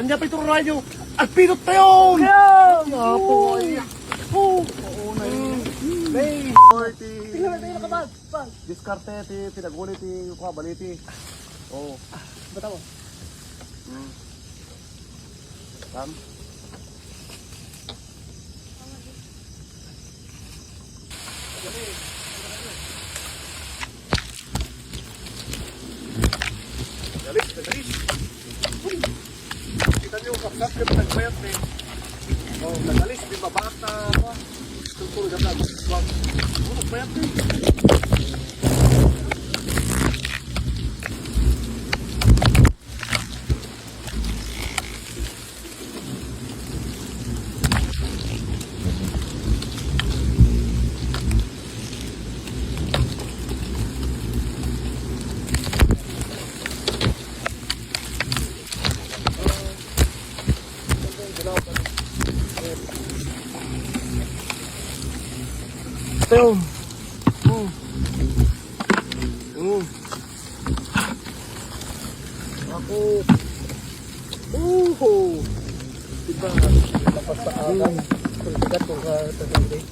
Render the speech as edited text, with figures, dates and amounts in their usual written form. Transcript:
Anya pa itong rayo. Alpinot na yun! Nga po ay. Oo na yun. May 40. Tingnan natin yung kabag. Diskarte ti pinagulit ti kabaliti. Oo. Bata mo. Tam. Galit, galit. Kita niyo kapsat ka nagbayat eh. Oh, nagalis di babaat na apa? Tulpul ganda. Wag. Oh, bayat eh. Film. Ako. Diba? Lapas sa alam. Pagkat ko ka tatangay.